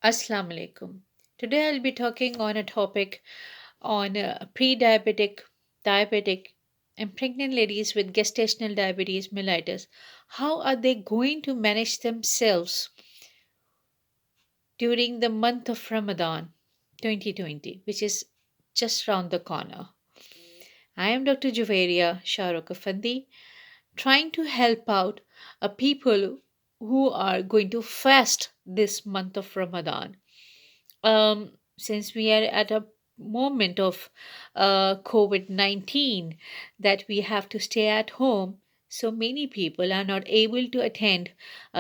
Assalamu alaikum. Today I'll be talking on a topic on pre-diabetic, diabetic, and pregnant ladies with gestational diabetes mellitus. How are they going to manage themselves during the month of Ramadan 2020, which is just round the corner? I am Dr. Juveria S.Effendi, trying to help out people who are going to fast this month of Ramadan. Since we are at a moment of COVID 19 that we have to stay at home, so many people are not able to attend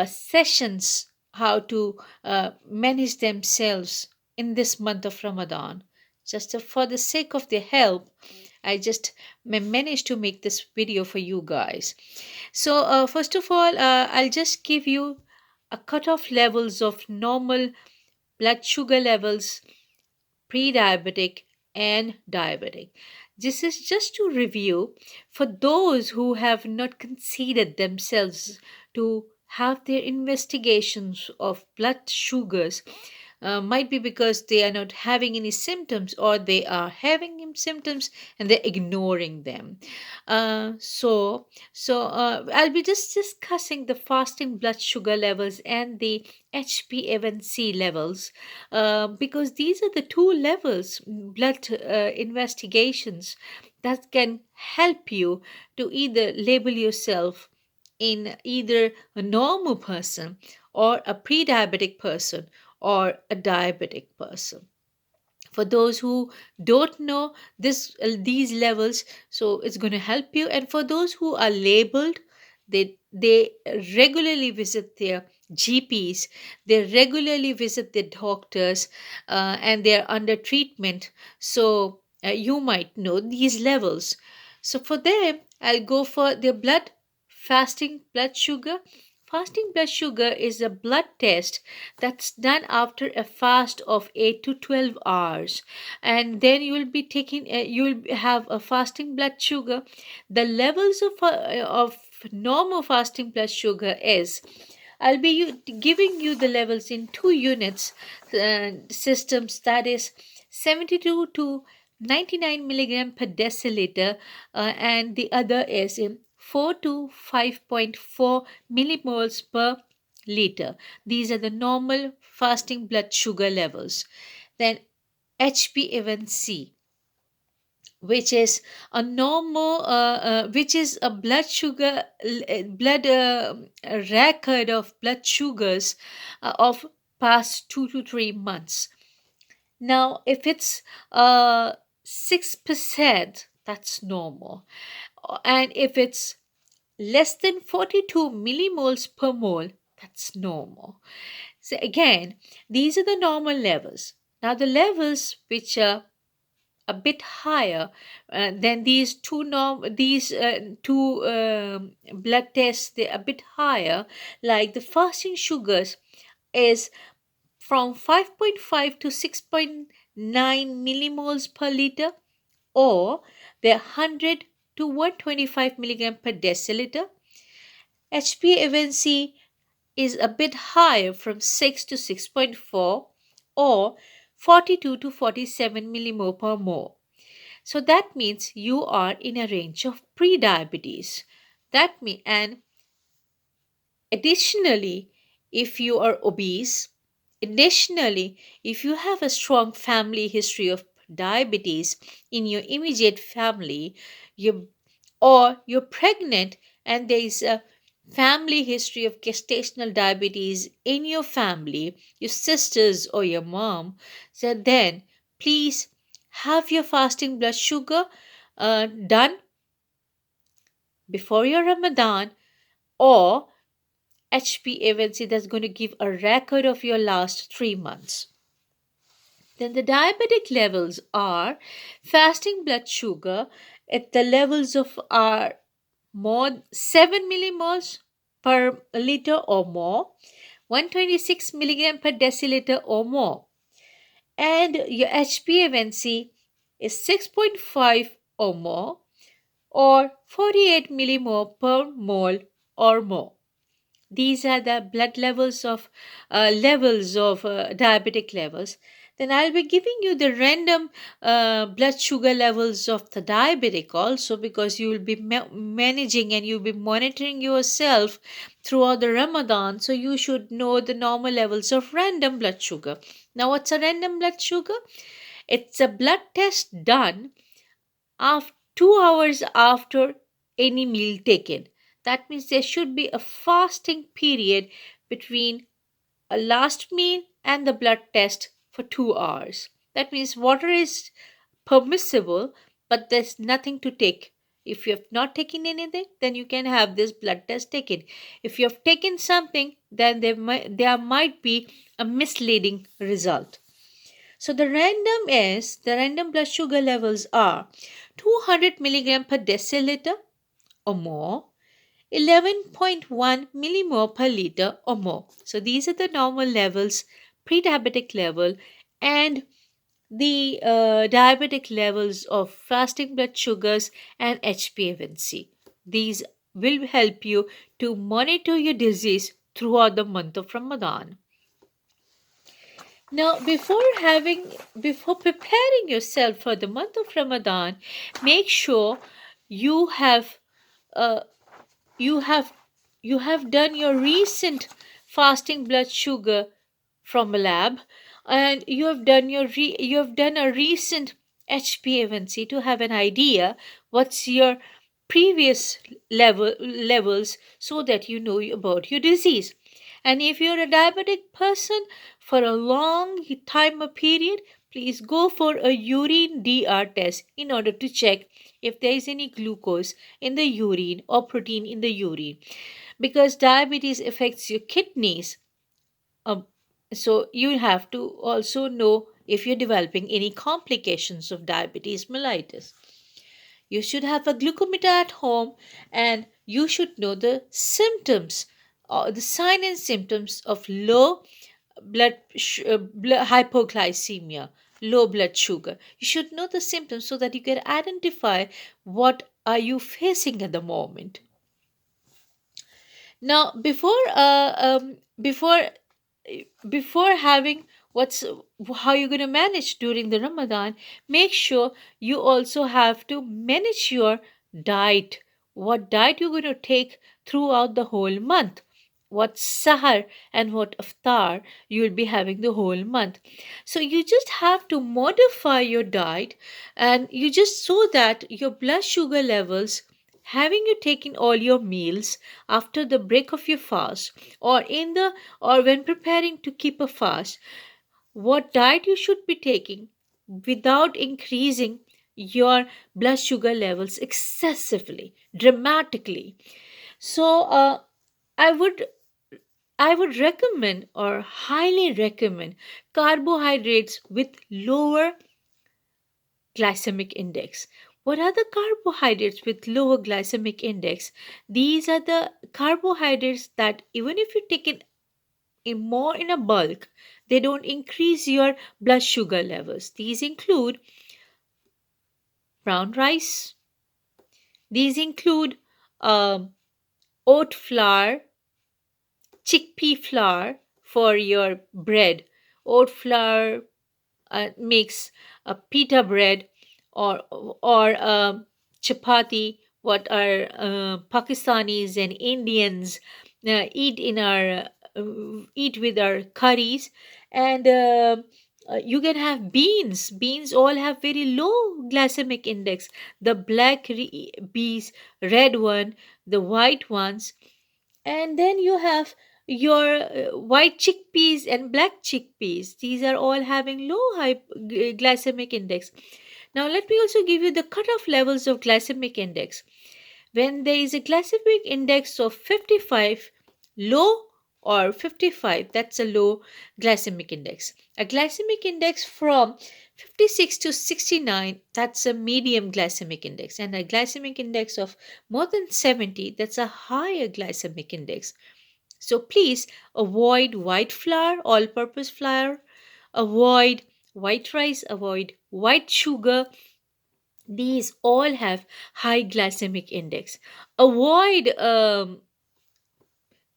sessions how to manage themselves in this month of Ramadan. Just for the sake of their help, I just managed to make this video for you guys. So, first of all, I'll just give you a cutoff levels of normal blood sugar levels, pre-diabetic and diabetic. This is just to review for those who have not considered themselves to have their investigations of blood sugars. Might be because they are not having any symptoms or they are having symptoms and they're ignoring them. I'll be just discussing the fasting blood sugar levels and the HbA1c levels, because these are the two levels, blood investigations, that can help you to either label yourself in either a normal person or a pre-diabetic person or a diabetic person. For those who don't know these levels, so it's going to help you. And for those who are labeled, they regularly visit their GPs, they regularly visit their doctors, and they're under treatment. So you might know these levels. So for them, I'll go for their fasting blood sugar. Fasting blood sugar is a blood test that's done after a fast of 8 to 12 hours, and then you will be taking you will have a fasting blood sugar. The levels of normal fasting blood sugar is, I'll be giving you the levels in two units systems, that is 72 to 99 milligram per deciliter, and the other is in 4 to 5.4 millimoles per liter. These are the normal fasting blood sugar levels. Then HbA1c, which is a normal, which is a blood sugar, blood record of blood sugars of past 2 to 3 months. Now, if it's 6%, that's normal. And if it's less than 42 millimoles per mole, that's normal. So again, these are the normal levels. Now, the levels which are a bit higher than these two blood tests, they're a bit higher. Like the fasting sugars is from 5.5 to 6.9 millimoles per liter, or they're 100 to 125 milligram per deciliter. HbA1c is a bit higher from 6 to 6.4, or 42 to 47 millimole per mole. So that means you are in a range of pre-diabetes. And additionally, if you are obese, additionally, if you have a strong family history of diabetes in your immediate family, you or you're pregnant and there is a family history of gestational diabetes in your family, your sisters or your mom, so then please have your fasting blood sugar done before your Ramadan, or HbA1c that's going to give a record of your last 3 months. Then the diabetic levels are fasting blood sugar at the levels of are more 7 millimoles per liter or more, 126 milligram per deciliter or more, and your HbA1c is 6.5 or more, or 48 millimole per mole or more. these are the blood levels of diabetic levels. Then I'll be giving you the random blood sugar levels of the diabetic also, because you will be managing and you'll be monitoring yourself throughout the Ramadan. So you should know the normal levels of random blood sugar. Now, what's a random blood sugar? It's a blood test done 2 hours after any meal taken. That means there should be a fasting period between a last meal and the blood test for 2 hours. That means water is permissible, but there's nothing to take. If you have not taken anything, then you can have this blood test taken. If you have taken something, then there might be a misleading result. So the random blood sugar levels are 200 milligram per deciliter or more, 11.1 millimole per liter or more. So these are the normal levels, pre-diabetic level, and the diabetic levels of fasting blood sugars and HbA1c. These will help you to monitor your disease throughout the month of Ramadan. Now, before preparing yourself for the month of Ramadan, make sure you have uh, you have you have done your recent fasting blood sugar from a lab, and you have done a recent HbA1c to have an idea what's your previous levels, so that you know about your disease. And if you're a diabetic person for a long time or period, please go for a urine DR test in order to check if there is any glucose in the urine or protein in the urine, because diabetes affects your kidneys. um, so you have to also know if you're developing any complications of diabetes mellitus. You should have a glucometer at home, and you should know the symptoms or the sign and symptoms of low hypoglycemia, low blood sugar. You should know the symptoms so that you can identify what are you facing at the moment. Now, before having what's how you're going to manage during the Ramadan, make sure you also have to manage your diet. What diet you're going to take throughout the whole month, what sahar and what iftar you will be having the whole month. So you just have to modify your diet, and you just so that your blood sugar levels, having you taken all your meals after the break of your fast, or in the or when preparing to keep a fast, what diet you should be taking without increasing your blood sugar levels excessively, dramatically. So I would recommend or highly recommend carbohydrates with lower glycemic index. What are the carbohydrates with lower glycemic index? These are the carbohydrates that even if you take it in more in a bulk, they don't increase your blood sugar levels. These include brown rice. These include um, oat flour, chickpea flour for your bread. Oat flour makes a pita bread, or chapati, what our Pakistanis and Indians eat with our curries. And you can have beans. Beans all have very low glycemic index. The black beans, red one, the white ones, and then you have your white chickpeas and black chickpeas. These are all having low glycemic index. Now, let me also give you the cutoff levels of glycemic index. When there is a glycemic index of 55, low or 55, that's a low glycemic index. A glycemic index from 56 to 69, that's a medium glycemic index. And a glycemic index of more than 70, that's a higher glycemic index. So please avoid white flour, all purpose flour, avoid white rice, avoid white sugar. These all have high glycemic index. Avoid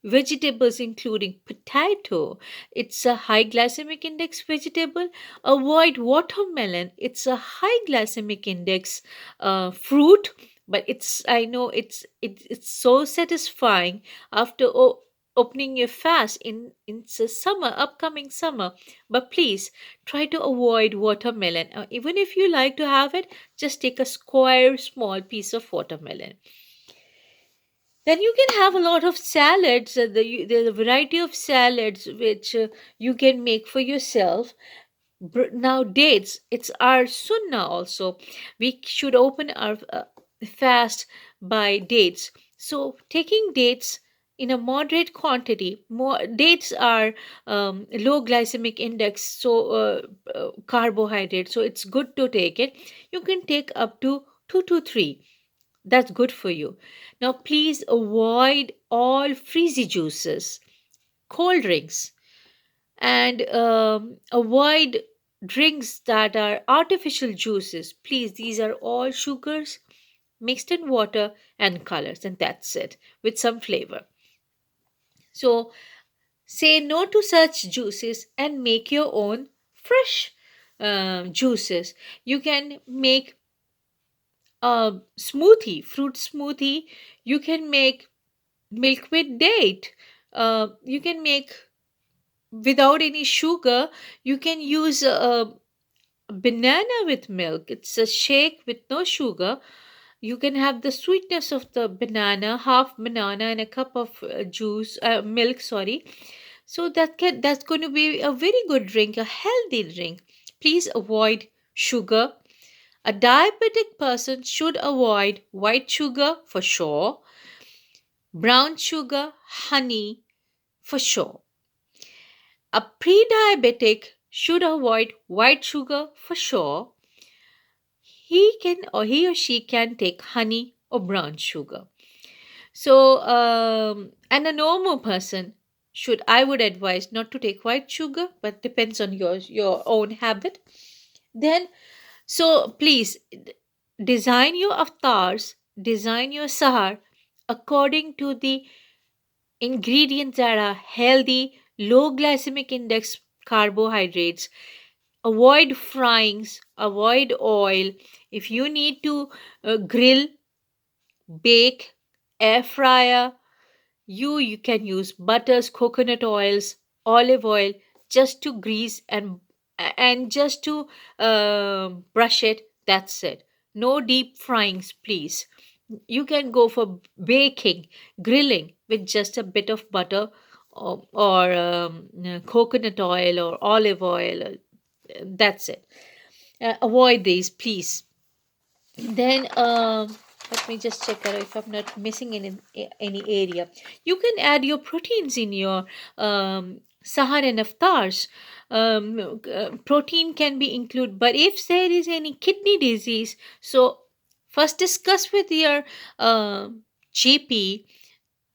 vegetables including potato, it's a high glycemic index vegetable. Avoid watermelon, it's a high glycemic index fruit, but I know it's so satisfying after opening your fast in the summer, upcoming summer. But please try to avoid watermelon. Even if you like to have it, just take a square small piece of watermelon. Then you can have a lot of salads. There's a variety of salads which you can make for yourself. Now dates, it's our sunnah also. We should open our fast by dates. So taking dates in a moderate quantity, more dates are low glycemic index, so carbohydrate, so it's good to take it. You can take up to 2 to 3. That's good for you. Now please avoid all frizzy juices, cold drinks, and avoid drinks that are artificial juices. Please, these are all sugars mixed in water and colors, and that's it, with some flavor. So say no to such juices and make your own fresh juices. You can make a smoothie, fruit smoothie. You can make milk with date. You can make without any sugar. You can use banana with milk. It's a shake with no sugar. You can have the sweetness of the banana, half banana and a cup of milk, sorry. So that's going to be a very good drink, a healthy drink. Please avoid sugar. A diabetic person should avoid white sugar for sure, brown sugar, honey for sure. A pre-diabetic should avoid white sugar for sure. He or she can take honey or brown sugar. So and a normal person should, I would advise not to take white sugar, but depends on your own habit. Then so please design your aftars, design your sahar according to the ingredients that are healthy, low glycemic index carbohydrates. Avoid fryings, avoid oil. If you need to grill, bake, air fryer, you can use butters, coconut oils, olive oil, just to grease and just to brush it. That's it. No deep fryings, please. You can go for baking, grilling with just a bit of butter or coconut oil or olive oil. That's it. Avoid these, please. Then let me just check out if I'm not missing any area. You can add your proteins in your sahar and iftars. Protein can be included, but if there is any kidney disease, so first discuss with your GP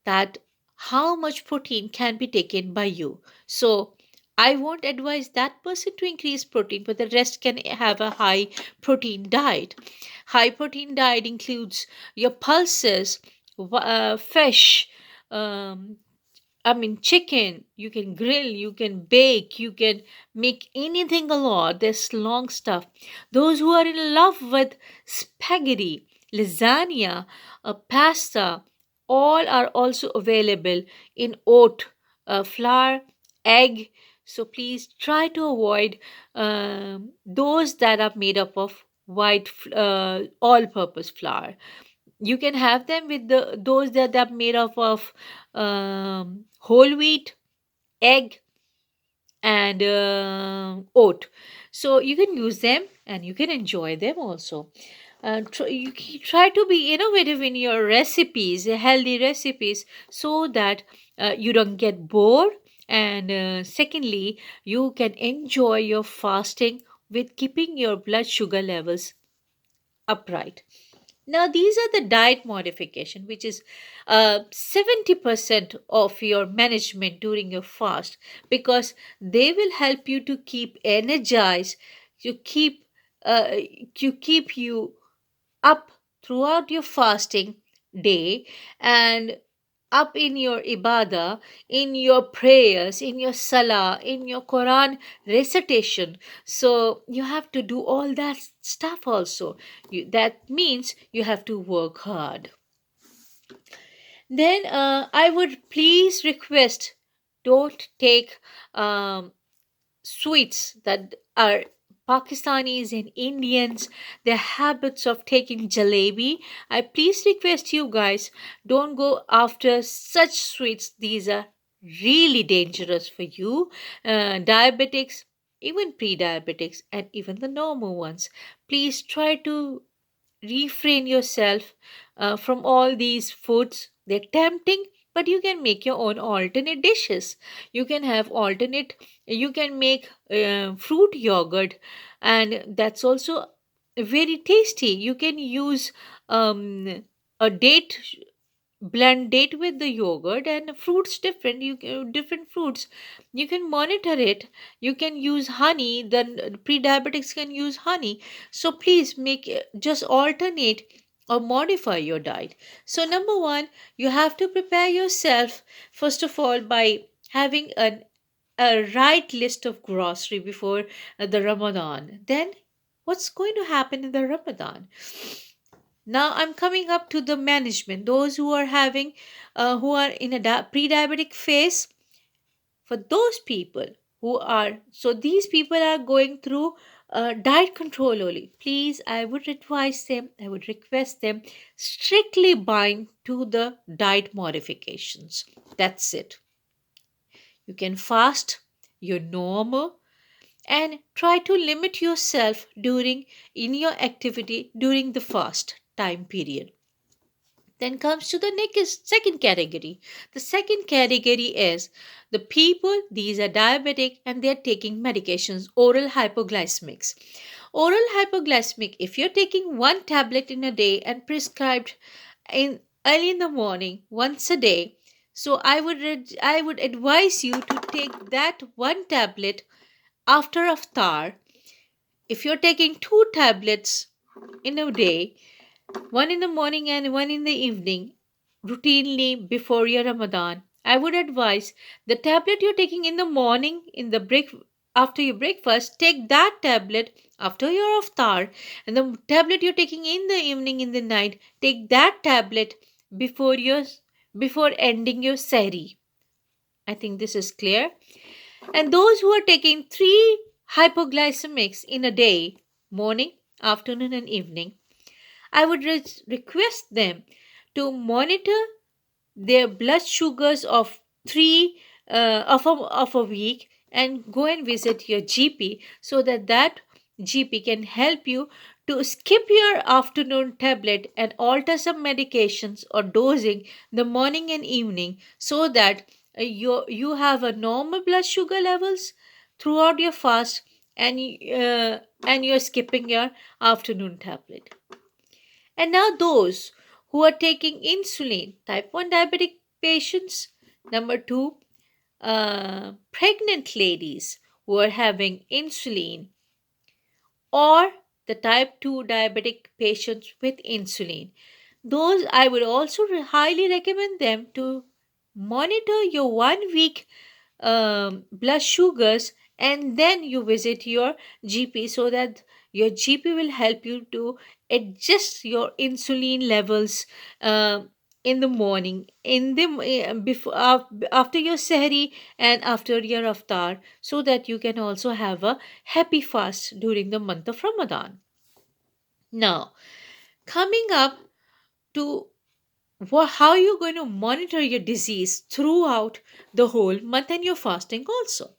that how much protein can be taken by you. So I won't advise that person to increase protein, but the rest can have a high protein diet. High protein diet includes your pulses, fish, um, I mean, chicken, you can grill, you can bake, you can make anything a lot. There's long stuff. Those who are in love with spaghetti, lasagna, pasta, all are also available in oat flour, egg. So please try to avoid those that are made up of all purpose flour. You can have them with those that are made up of whole wheat, egg, and oat. So you can use them and you can enjoy them also. Try to be innovative in your recipes, healthy recipes, so that you don't get bored. And secondly, you can enjoy your fasting with keeping your blood sugar levels upright. Now, these are the diet modification, which is 70% of your management during your fast, because they will help you to keep energized, to uh, keep you up throughout your fasting day. And up in your ibadah, in your prayers, in your salah, in your Quran recitation. So you have to do all that stuff also. That means you have to work hard. Then I would please request, don't take sweets that are Pakistanis and Indians, their habits of taking jalebi. I please request you guys, don't go after such sweets. These are really dangerous for you. Diabetics, even pre diabetics, and even the normal ones. Please try to refrain yourself from all these foods. They're tempting, but you can make your own alternate dishes. You can have alternate, you can make fruit yogurt, and that's also very tasty. You can use a date, blend date with the yogurt, and fruits different, different fruits, you can monitor it. You can use honey, then pre-diabetics can use honey. So please make just alternate or modify your diet. So number one, you have to prepare yourself first of all by having a right list of grocery before the Ramadan. Then what's going to happen in the Ramadan? Now I'm coming up to the management. Those who are having, who are in a pre-diabetic phase, for those people who are, so these people are going through diet control only. Please, I would advise them, I would request them, strictly bind to the diet modifications. That's it. You can fast your normal and try to limit yourself during in your activity during the fast time period. Then comes to the next second category. The second category is the people, these are diabetic and they're taking medications, oral hypoglycemics. Oral hypoglycemic, if you're taking one tablet in a day and prescribed in early in the morning once a day, so I would advise you to take that one tablet after iftar. If you're taking two tablets in a day, one in the morning and one in the evening, routinely before your Ramadan, I would advise the tablet you're taking in the morning, in the break, after your breakfast, take that tablet after your iftar, and the tablet you're taking in the evening, in the night, take that tablet before your, before ending your sehri. I think this is clear. And those who are taking three hypoglycemics in a day, morning, afternoon, and evening, I would request them to monitor their blood sugars of of a week and go and visit your GP so that that GP can help you to skip your afternoon tablet and alter some medications or dosing the morning and evening so that you have a normal blood sugar levels throughout your fast, and you're skipping your afternoon tablet. And now those who are taking insulin, type 1 diabetic patients. Number 2, pregnant ladies who are having insulin, or the type 2 diabetic patients with insulin. Those I would also highly recommend them to monitor your 1 week blood sugars, and then you visit your GP so that your GP will help you to adjust your insulin levels in the morning, in the before, after your sehri and after your iftar, so that you can also have a happy fast during the month of Ramadan. Now, coming up to how you're going to monitor your disease throughout the whole month and your fasting also.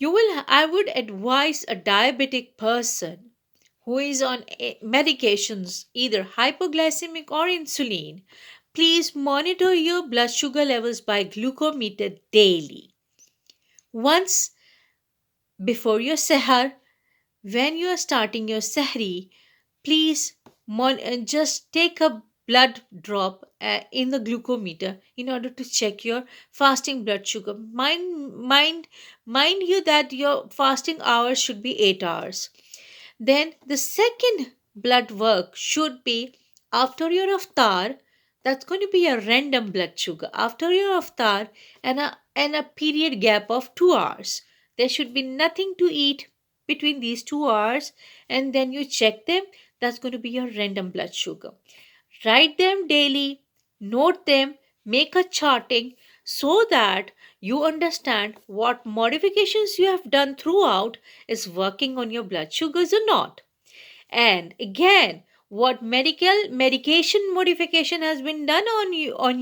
I would advise a diabetic person who is on medications, either hypoglycemic or insulin, please monitor your blood sugar levels by glucometer daily. Once before your sehar, when you are starting your sehri, please just take a blood drop in the glucometer in order to check your fasting blood sugar. Mind you that your fasting hours should be 8 hours. Then the second blood work should be after your iftar. That's going to be a random blood sugar after your iftar and a period gap of 2 hours. There should be nothing to eat between these 2 hours, and then you check them. That's going to be your random blood sugar. Write them daily, note them, make a charting so that you understand what modifications you have done throughout is working on your blood sugars or not. And again, what medication modification has been done on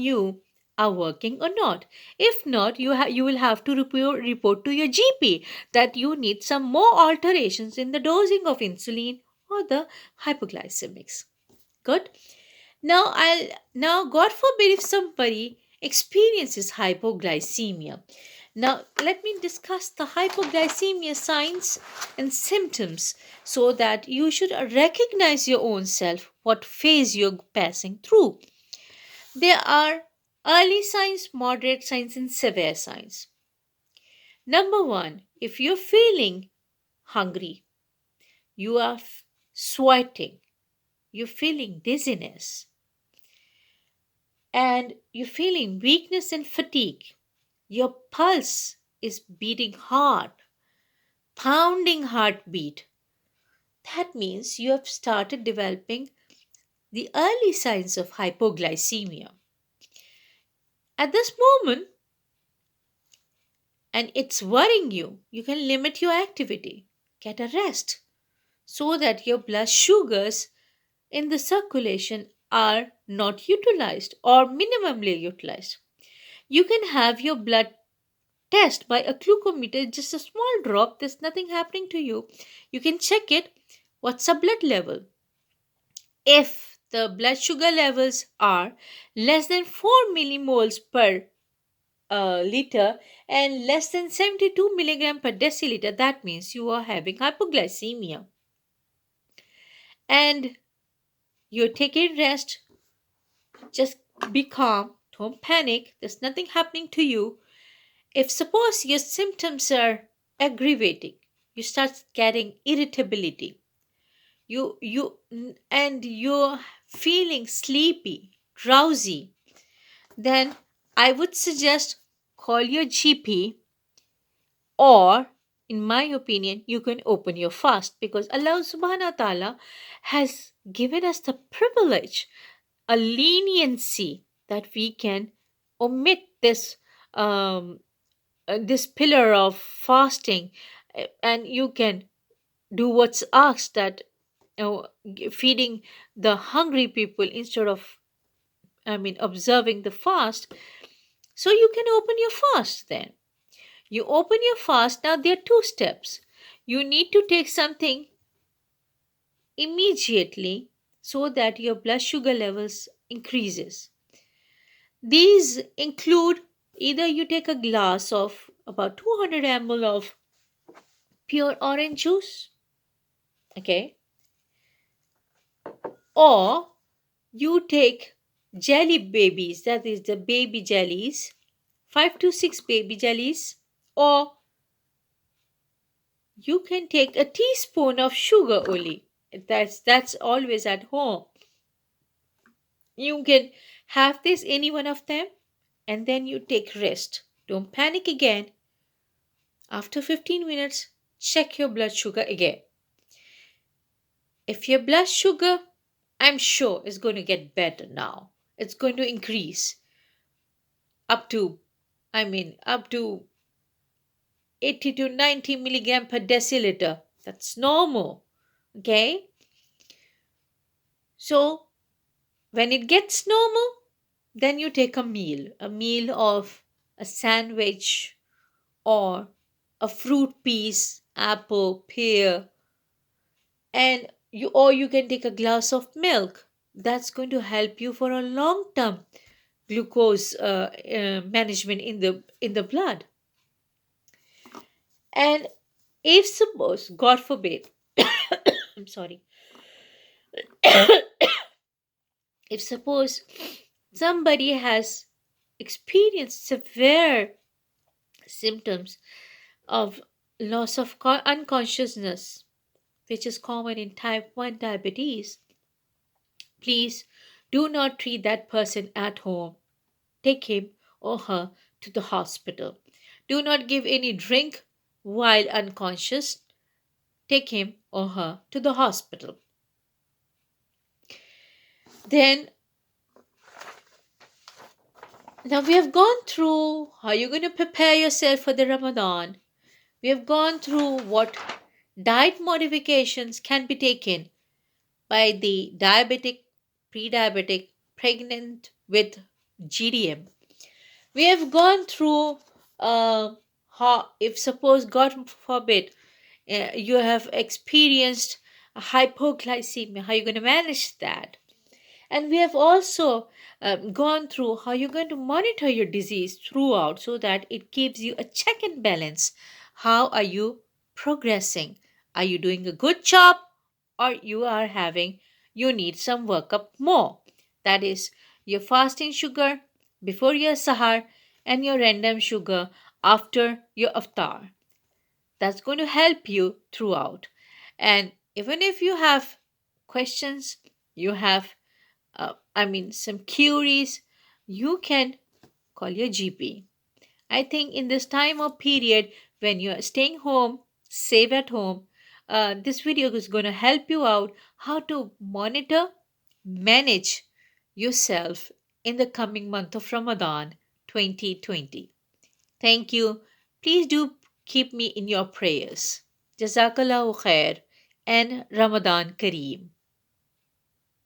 you are working or not. If not, you will have to report to your GP that you need some more alterations in the dosing of insulin or the hypoglycemics. Good. Now God forbid if somebody experiences hypoglycemia. Now let me discuss the hypoglycemia signs and symptoms so that you should recognize your own self, what phase you're passing through. There are early signs, moderate signs, and severe signs. Number one, if you're feeling hungry, you are sweating, you're feeling dizziness, and you're feeling weakness and fatigue. Your pulse is beating hard, pounding heartbeat. That means you have started developing the early signs of hypoglycemia. At this moment, and it's worrying you, you can limit your activity, get a rest, so that your blood sugars in the circulation are not utilized or minimally utilized. You can have your blood test by a glucometer, just a small drop, there's nothing happening to you. You can check it. What's the blood level? If the blood sugar levels are less than 4 millimoles per liter and less than 72 milligram per deciliter, that means you are having hypoglycemia. And you're taking rest, just be calm, don't panic, there's nothing happening to you. If suppose your symptoms are aggravating, you start getting irritability, and you're feeling sleepy, drowsy, then I would suggest call your GP, or in my opinion you can open your fast, because Allah subhanahu wa ta'ala has given us the privilege, a leniency, that we can omit this pillar of fasting, and you can do what's asked, that feeding the hungry people instead of, observing the fast. So you can open your fast. Then you open your fast. Now there are two steps. You need to take something immediately so that your blood sugar levels increases. These include, either you take a glass of about 200 ml of pure orange juice, okay, or you take jelly babies, that is the baby jellies, 5 to 6 baby jellies, or you can take a teaspoon of sugar only. That's always at home. You can have this, any one of them, and then you take rest. Don't panic again. After 15 minutes, check your blood sugar again. If your blood sugar, I'm sure, is going to get better now. It's going to increase up to, up to 80 to 90 milligram per deciliter. That's normal. Okay? So, when it gets normal, then you take a meal of a sandwich or a fruit piece, apple, pear, and you can take a glass of milk. That's going to help you for a long term glucose management in the blood. And if suppose, God forbid, I'm sorry, if suppose somebody has experienced severe symptoms of loss of unconsciousness, which is common in type 1 diabetes, please Do not treat that person at home. Take him or her to the hospital. Do not give any drink while unconscious. Take him or her to the hospital. Then, now we have gone through how you're going to prepare yourself for the Ramadan. We have gone through what diet modifications can be taken by the diabetic, pre-diabetic, pregnant with GDM. We have gone through how, if suppose, God forbid, you have experienced a hypoglycemia, how you're going to manage that. And we have also gone through how you're going to monitor your disease throughout so that it gives you a check and balance. How are you progressing? Are you doing a good job, or you need some workup more? That is your fasting sugar before your sahar and your random sugar after your iftar. That's going to help you throughout. And even if you have questions, you have some queries, you can call your GP. I think in this time or period when you're staying home, safe at home, this video is going to help you out how to monitor, manage yourself in the coming month of Ramadan 2020. Thank you. Please do keep me in your prayers. Jazakallahu khair and Ramadan Kareem.